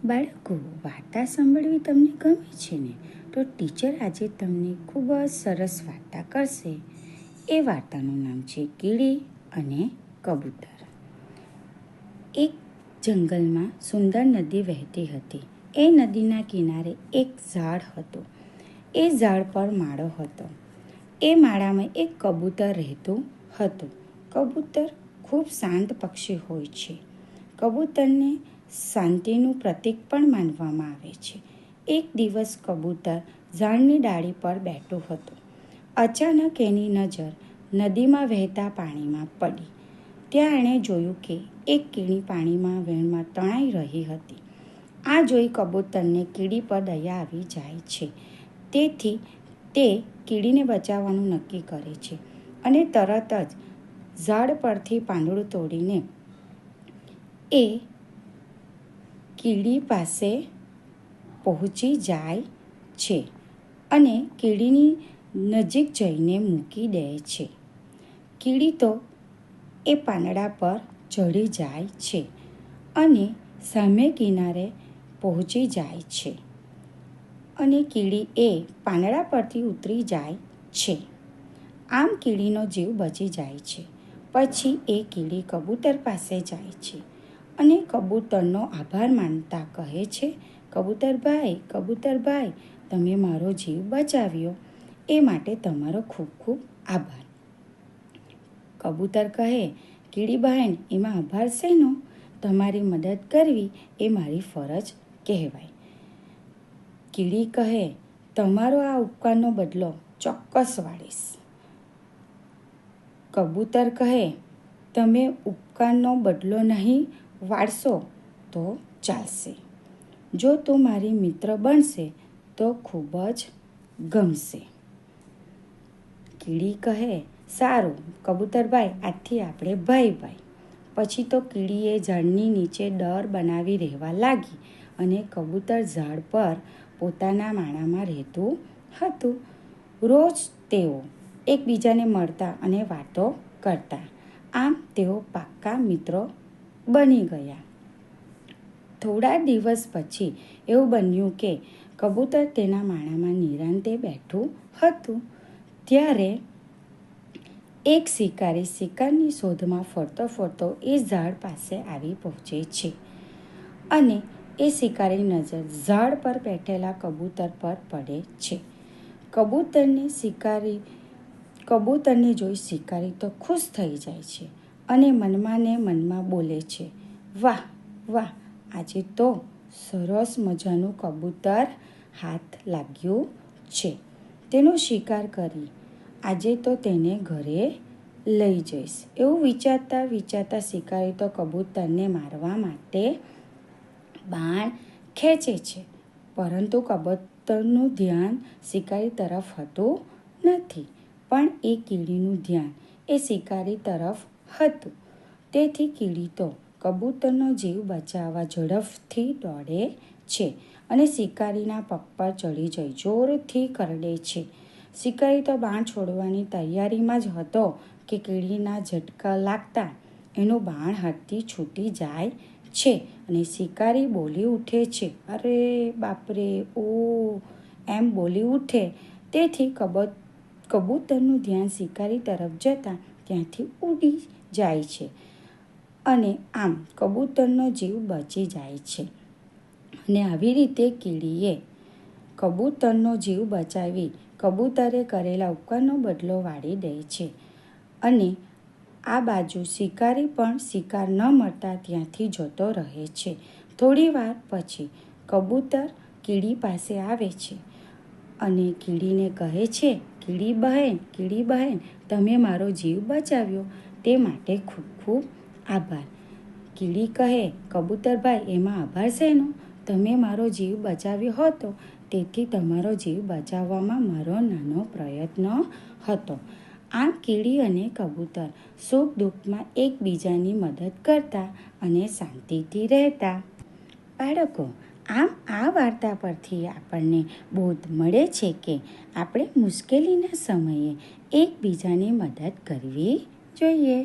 બાળકો, વાર્તા સાંભળવી તમને ગમે છે ને? તો ટીચર આજે તમને ખૂબ જ સરસ વાર્તા કરશે. એ વાર્તાનું નામ છે કીડી અને કબૂતર. એક જંગલમાં સુંદર નદી વહેતી હતી. એ નદીના કિનારે એક ઝાડ હતું. એ ઝાડ પર માળો હતો. એ માળામાં એક કબૂતર રહેતું હતું. કબૂતર ખૂબ શાંત પક્ષી હોય છે. કબૂતરને શાંતિનું પ્રતીક પણ માનવામાં આવે છે. એક દિવસ કબૂતર ઝાડની ડાળી પર બેઠું હતું. અચાનક એની નજર નદીમાં વહેતા પાણીમાં પડી. ત્યાં એણે જોયું કે એક કીડી પાણીમાં વેણમાં તણાઈ રહી હતી. આ જોઈ કબૂતરને કીડી પર દયા આવી જાય છે. તેથી તે કીડીને બચાવવાનું નક્કી કરે છે અને તરત જ ઝાડ પરથી પાંદડું તોડીને એ કીડી પાસે પહોંચી જાય છે અને કીડીની નજીક જઈને મૂકી દે છે. કીડી તો એ પાંદડા પર ચઢી જાય છે અને સામે કિનારે પહોંચી જાય છે અને કીડી એ પાંદડા પરથી ઉતરી જાય છે. આમ કીડીનો જીવ બચી જાય છે. પછી એ કીડી કબૂતર પાસે જાય છે અને કબૂતરનો આભાર માનતા કહે છે, કબૂતરભાઈ, તમે મારો જીવ બચાવ્યો એ માટે તમારો ખૂબ ખૂબ આભાર. કબૂતર કહે, કીડી બહેન, એમાં આભાર શેનો? તમારી મદદ કરવી એ મારી ફરજ કહેવાય. કીડી કહે, તમારો આ ઉપકારનો બદલો ચોક્કસ વાળીશ. કબૂતર કહે, તમે ઉપકારનો બદલો નહીં વાળશો તો ચાલશે. જો તું મારી મિત્ર બનશે તો ખૂબ જ ગમશે. કીડી કહે, સારું કબૂતરભાઈ, આજથી આપણે ભાઈ. પછી તો કીડીએ ઝાડની નીચે દર બનાવી રહેવા લાગી અને કબૂતર ઝાડ પર પોતાના માળામાં રહેતું હતું. રોજ તેઓ એકબીજાને મળતા અને વાતો કરતા. આમ તેઓ પાક્કા મિત્રો બની ગયા. થોડા દિવસ પછી એવું બન્યું કે કબૂતર તેના માળામાં નિરાંતે બેઠું હતું. ત્યારે એક શિકારી શિકારની શોધમાં ફરતો એ ઝાડ પાસે આવી પહોંચે છે અને એ શિકારીની નજર ઝાડ પર બેઠેલા કબૂતર પર પડે છે. કબૂતરને જોઈ શિકારી તો ખુશ થઈ જાય છે અને મનમાં ને મનમાં બોલે છે, વાહ, આજે તો સરસ મજાનું કબૂતર હાથ લાગ્યું છે. તેનો શિકાર કરી આજે તો તેને ઘરે લઈ જઈશ. એવું વિચારતા શિકારી તો કબૂતરને મારવા માટે બાણ ખેંચે છે, પરંતુ કબૂતરનું ધ્યાન શિકારી તરફ હતું નથી, પણ એ કીડીનું ધ્યાન એ શિકારી તરફ હતું. તેથી કીડી તો કબૂતરનો જીવ બચાવવા ઝડપથી દોડે છે અને શિકારીના પગ પર ચડી જઈ જોરથી કરડે છે. શિકારી તો બાણ છોડવાની તૈયારીમાં જ હતો કે કીડીના ઝટકા લાગતા એનું બાણ હાથથી છૂટી જાય છે અને શિકારી બોલી ઉઠે છે, અરે બાપરે, એમ બોલી ઉઠે. તેથી કબૂતરનું ધ્યાન શિકારી તરફ જતાં ત્યાંથી ઉડી જાય છે અને આમ કબૂતરનો જીવ બચી જાય છે. અને આવી રીતે કીડીએ કબૂતરનો જીવ બચાવી કબૂતરે કરેલા ઉપકારનો બદલો વાળી દે છે. અને આ બાજુ શિકારી પણ શિકાર ન મળતા ત્યાંથી જતો રહે છે. થોડી વાર પછી કબૂતર કીડી પાસે આવે છે અને કીડીને કહે છે, કીડી બહેન, તમે મારો જીવ બચાવ્યો તે માટે ખૂબ ખૂબ આભાર. કીડી કહે, કબૂતરભાઈ, એમાં આભાર શેનો? તમે મારો જીવ બચાવ્યો હતો, તેથી તમારો જીવ બચાવવામાં મારો નાનો પ્રયત્ન હતો. આમ કીડી અને કબૂતર સુખ દુઃખમાં એકબીજાની મદદ કરતા અને શાંતિથી રહેતા. બાળકો, આમ આ વાર્તા પરથી આપણને બોધ મળે છે કે આપણે મુશ્કેલીના સમયે એકબીજાની મદદ કરવી જોઈએ.